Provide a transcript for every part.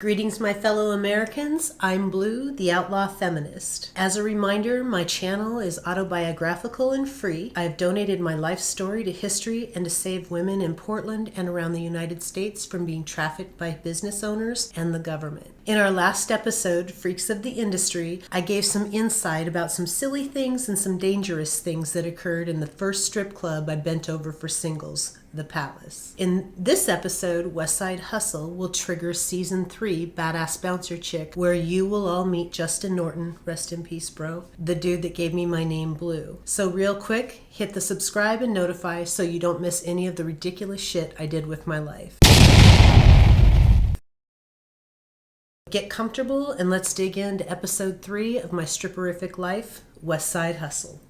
Greetings, my fellow Americans. I'm Blue, the Outlaw Feminist. As a reminder, my channel is autobiographical and free. I've donated my life story to history and to save women in Portland and around the United States from being trafficked by business owners and the government. In our last episode, Freaks of the Industry, I gave some insight about some silly things and some dangerous things that occurred in the first strip club I bent over for singles, the Palace. In this episode, Westside Hustle will trigger Season 3, Badass Bouncer Chick, where you will all meet Justin Norton, rest in peace, bro, the dude that gave me my name, Blue. So real quick, hit the subscribe and notify so you don't miss any of the ridiculous shit I did with my life. Get comfortable and let's dig into episode 3 of my stripperific life, Westside Hustle.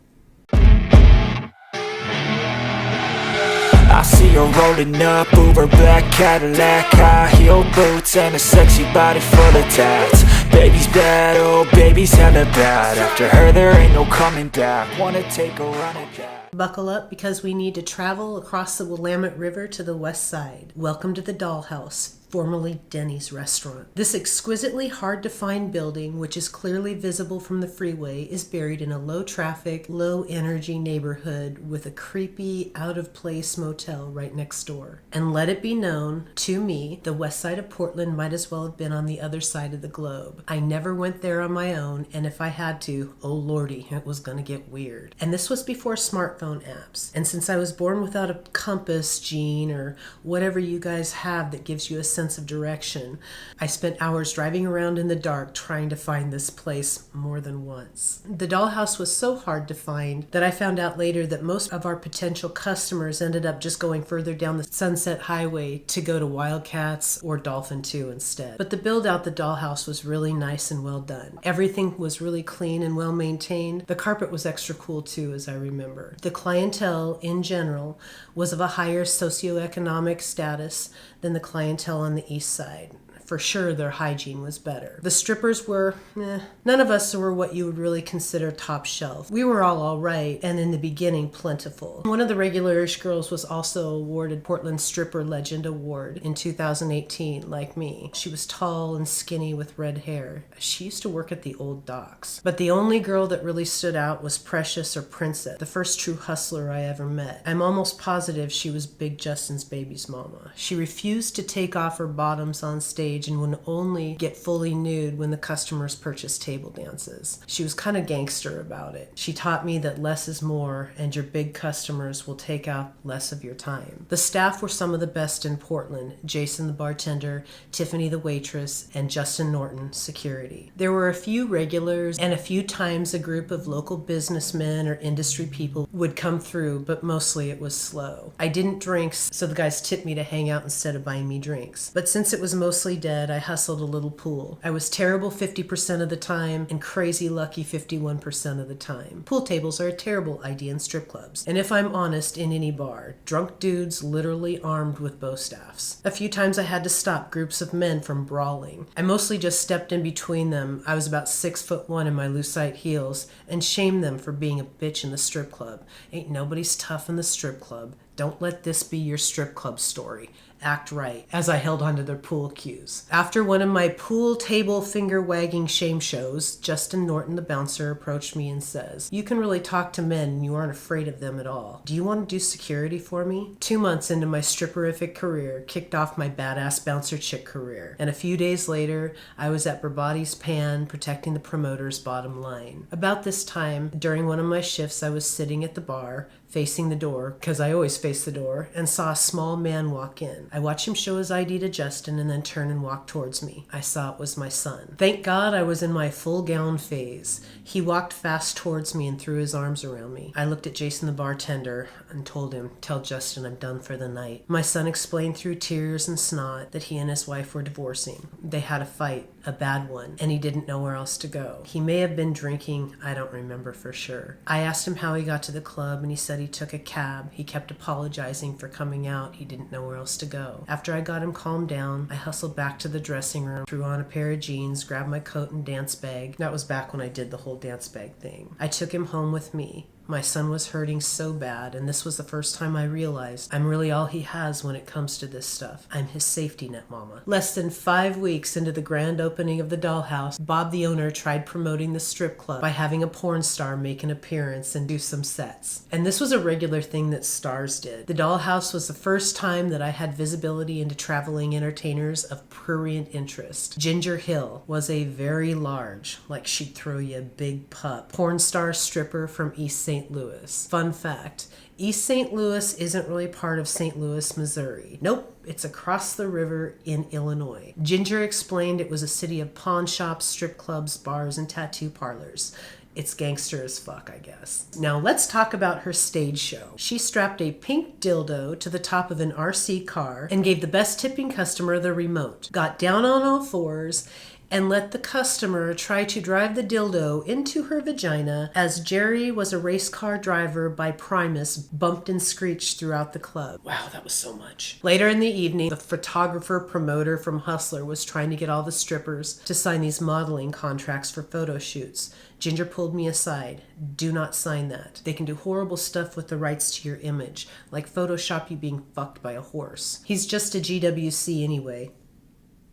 I see her rolling up, Uber black Cadillac, high heel boots and a sexy body full of tats. Baby's bad, oh baby's hella bad. After her there ain't no coming back. Wanna take a run at that. Buckle up because we need to travel across the Willamette River to the west side. Welcome to the Dollhouse, formerly Denny's restaurant. This exquisitely hard to find building, which is clearly visible from the freeway, is buried in a low traffic, low energy neighborhood with a creepy, out of place motel right next door. And let it be known, to me, the west side of Portland might as well have been on the other side of the globe. I never went there on my own, and if I had to, oh lordy, it was gonna get weird. And this was before smartphone apps. And since I was born without a compass gene or whatever you guys have that gives you a sense of direction, I spent hours driving around in the dark trying to find this place more than once. The Dollhouse was so hard to find that I found out later that most of our potential customers ended up just going further down the Sunset Highway to go to Wildcats or Dolphin 2 instead. But the build out the Dollhouse was really nice and well done. Everything was really clean and well maintained. The carpet was extra cool too, as I remember. The clientele in general was of a higher socioeconomic status than the clientele on the east side. For sure, their hygiene was better. The strippers were, none of us were what you would really consider top shelf. We were all right, and in the beginning, plentiful. One of the regular-ish girls was also awarded Portland Stripper Legend Award in 2018, like me. She was tall and skinny with red hair. She used to work at the old docks. But the only girl that really stood out was Precious or Princess, the first true hustler I ever met. I'm almost positive she was Big Justin's baby's mama. She refused to take off her bottoms on stage and would only get fully nude when the customers purchased table dances. She was kind of gangster about it. She taught me that less is more and your big customers will take out less of your time. The staff were some of the best in Portland: Jason the bartender, Tiffany the waitress, and Justin Norton, security. There were a few regulars and a few times a group of local businessmen or industry people would come through, but mostly it was slow. I didn't drink, so the guys tipped me to hang out instead of buying me drinks. But since it was mostly dead, I hustled a little pool. I was terrible 50% of the time and crazy lucky 51% of the time. Pool tables are a terrible idea in strip clubs. And if I'm honest, in any bar, drunk dudes literally armed with bow staffs. A few times I had to stop groups of men from brawling. I mostly just stepped in between them. I was about 6'1" in my lucite heels and shamed them for being a bitch in the strip club. Ain't nobody's tough in the strip club. Don't let this be your strip club story. Act right, as I held onto their pool cues. After one of my pool table finger-wagging shame shows, Justin Norton, the bouncer, approached me and says, "You can really talk to men and you aren't afraid of them at all. Do you want to do security for me?" 2 months into my stripperific career, kicked off my badass bouncer chick career. And a few days later, I was at Brabati's Pan protecting the promoter's bottom line. About this time, during one of my shifts, I was sitting at the bar, facing the door, because I always face the door, and saw a small man walk in. I watched him show his ID to Justin and then turn and walk towards me. I saw it was my son. Thank God I was in my full gown phase. He walked fast towards me and threw his arms around me. I looked at Jason the bartender and told him, "Tell Justin I'm done for the night." My son explained through tears and snot that he and his wife were divorcing. They had a fight, a bad one, and he didn't know where else to go. He may have been drinking, I don't remember for sure. I asked him how he got to the club and he said he took a cab. He kept apologizing for coming out. He didn't know where else to go. After I got him calmed down, I hustled back to the dressing room, threw on a pair of jeans, grabbed my coat and dance bag. That was back when I did the whole dance bag thing. I took him home with me. My son was hurting so bad, and this was the first time I realized I'm really all he has when it comes to this stuff. I'm his safety net, mama. Less than 5 weeks into the grand opening of the Dollhouse, Bob the owner tried promoting the strip club by having a porn star make an appearance and do some sets. And this was a regular thing that stars did. The Dollhouse was the first time that I had visibility into traveling entertainers of prurient interest. Ginger Hill was a very large, like she'd throw you a big pup, porn star stripper from East St. Louis. Fun fact, East St. Louis isn't really part of St. Louis, Missouri. Nope, it's across the river in Illinois. Ginger explained it was a city of pawn shops, strip clubs, bars, and tattoo parlors. It's gangster as fuck, I guess. Now let's talk about her stage show. She strapped a pink dildo to the top of an RC car and gave the best tipping customer the remote, got down on all fours, and let the customer try to drive the dildo into her vagina as Jerry was a race car driver by Primus bumped and screeched throughout the club. Wow, that was so much. Later in the evening, the photographer promoter from Hustler was trying to get all the strippers to sign these modeling contracts for photo shoots. Ginger pulled me aside. Do not sign that. They can do horrible stuff with the rights to your image, like Photoshop you being fucked by a horse. He's just a GWC anyway.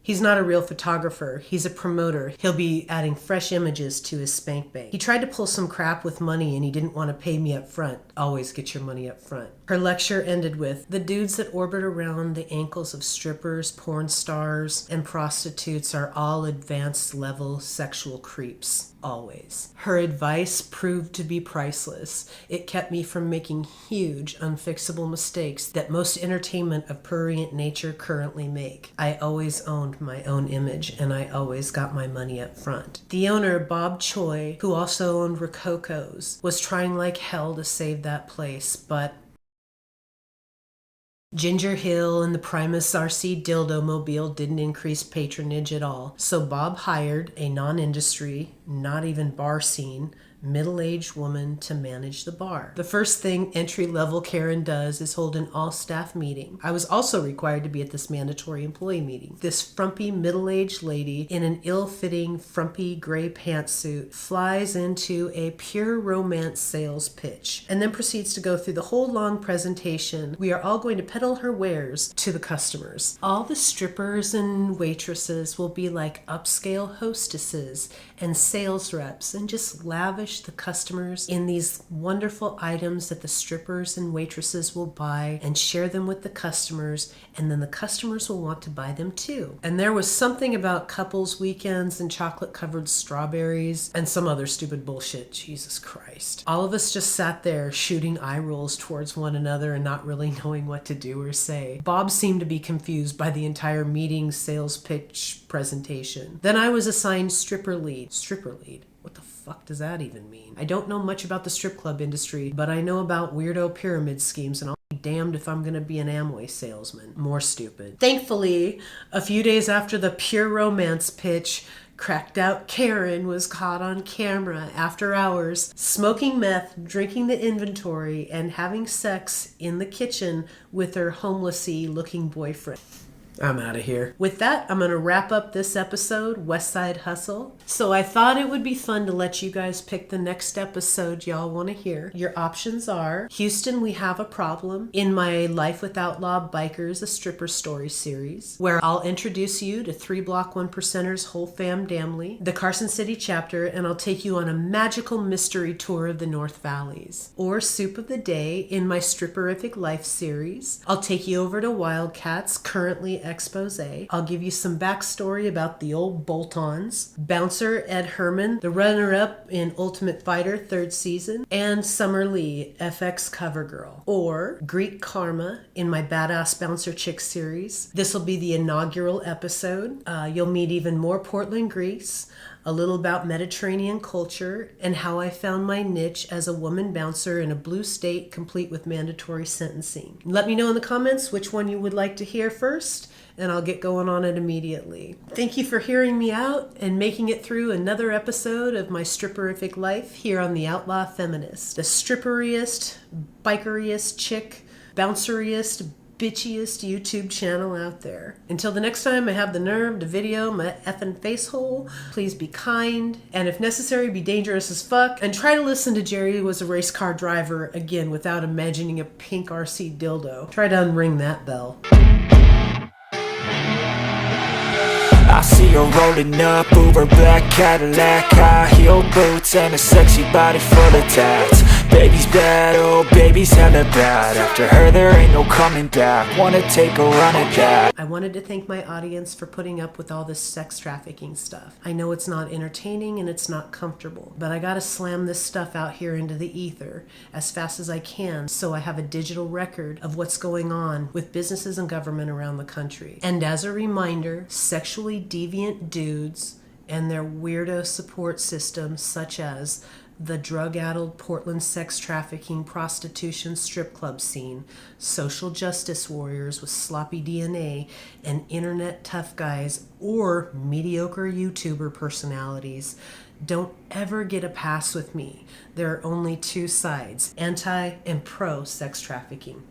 He's not a real photographer. He's a promoter. He'll be adding fresh images to his spank bank. He tried to pull some crap with money and he didn't want to pay me up front. Always get your money up front. Her lecture ended with, the dudes that orbit around the ankles of strippers, porn stars, and prostitutes are all advanced level sexual creeps. Always. Her advice proved to be priceless. It kept me from making huge, unfixable mistakes that most entertainment of prurient nature currently make. I always owned my own image, and I always got my money up front. The owner, Bob Choi, who also owned Rococo's, was trying like hell to save that place, but Ginger Hill and the Primus RC Dildo Mobile didn't increase patronage at all, so Bob hired a non-industry, not even bar scene, middle-aged woman to manage the bar. The first thing entry-level Karen does is hold an all-staff meeting. I was also required to be at this mandatory employee meeting. This frumpy middle-aged lady in an ill-fitting frumpy gray pantsuit flies into a pure romance sales pitch and then proceeds to go through the whole long presentation. We are all going to peddle her wares to the customers. All the strippers and waitresses will be like upscale hostesses and sales reps and just lavish the customers in these wonderful items that the strippers and waitresses will buy and share them with the customers, and then the customers will want to buy them too. And there was something about couples weekends and chocolate covered strawberries and some other stupid bullshit. Jesus Christ. All of us just sat there shooting eye rolls towards one another and not really knowing what to do or say. Bob seemed to be confused by the entire meeting sales pitch presentation. Then I was assigned stripper lead. Stripper lead? What the fuck does that even mean? I don't know much about the strip club industry, but I know about weirdo pyramid schemes, and I'll be damned if I'm gonna be an Amway salesman. More stupid. Thankfully, a few days after the pure romance pitch, cracked out Karen was caught on camera after hours smoking meth, drinking the inventory, and having sex in the kitchen with her homelessy looking boyfriend. I'm out of here. With that, I'm going to wrap up this episode, Westside Hustle. So I thought it would be fun to let you guys pick the next episode y'all want to hear. Your options are Houston, We Have a Problem, in my Life with Outlaw Bikers, a Stripper Story series, where I'll introduce you to 3 Block 1 Percenters' whole fam damly, the Carson City chapter, and I'll take you on a magical mystery tour of the North Valleys. Or Soup of the Day, in my Stripperific Life series. I'll take you over to Wildcats, currently expose. I'll give you some backstory about the old bolt-ons, Bouncer Ed Herman, the runner-up in Ultimate Fighter 3rd season, and Summer Lee, FX cover girl. Or Greek Karma in my Badass Bouncer Chick series. This will be the inaugural episode. You'll meet even more Portland, Greece, a little about Mediterranean culture, and how I found my niche as a woman bouncer in a blue state complete with mandatory sentencing. Let me know in the comments which one you would like to hear first, and I'll get going on it immediately. Thank you for hearing me out and making it through another episode of my stripperific life here on The Outlaw Feminist, the stripperiest, bikeriest chick, bounceriest, bitchiest YouTube channel out there. Until the next time I have the nerve to video my effing face hole, please be kind, and if necessary, be dangerous as fuck, and try to listen to Jerry Was a Race Car Driver again without imagining a pink RC dildo. Try to unring that bell. I see her rolling up, Uber black Cadillac, high heel boots and a sexy body full of tats. Baby's bad, oh baby's hella bad. After her there ain't no coming back. Wanna take a run at that. I wanted to thank my audience for putting up with all this sex trafficking stuff. I know it's not entertaining and it's not comfortable, but I gotta slam this stuff out here into the ether as fast as I can so I have a digital record of what's going on with businesses and government around the country. And as a reminder, sexually deviant dudes and their weirdo support systems such as the drug-addled Portland sex trafficking, prostitution, strip club scene, social justice warriors with sloppy DNA, and internet tough guys or mediocre YouTuber personalities don't ever get a pass with me. There are only two sides, anti and pro sex trafficking.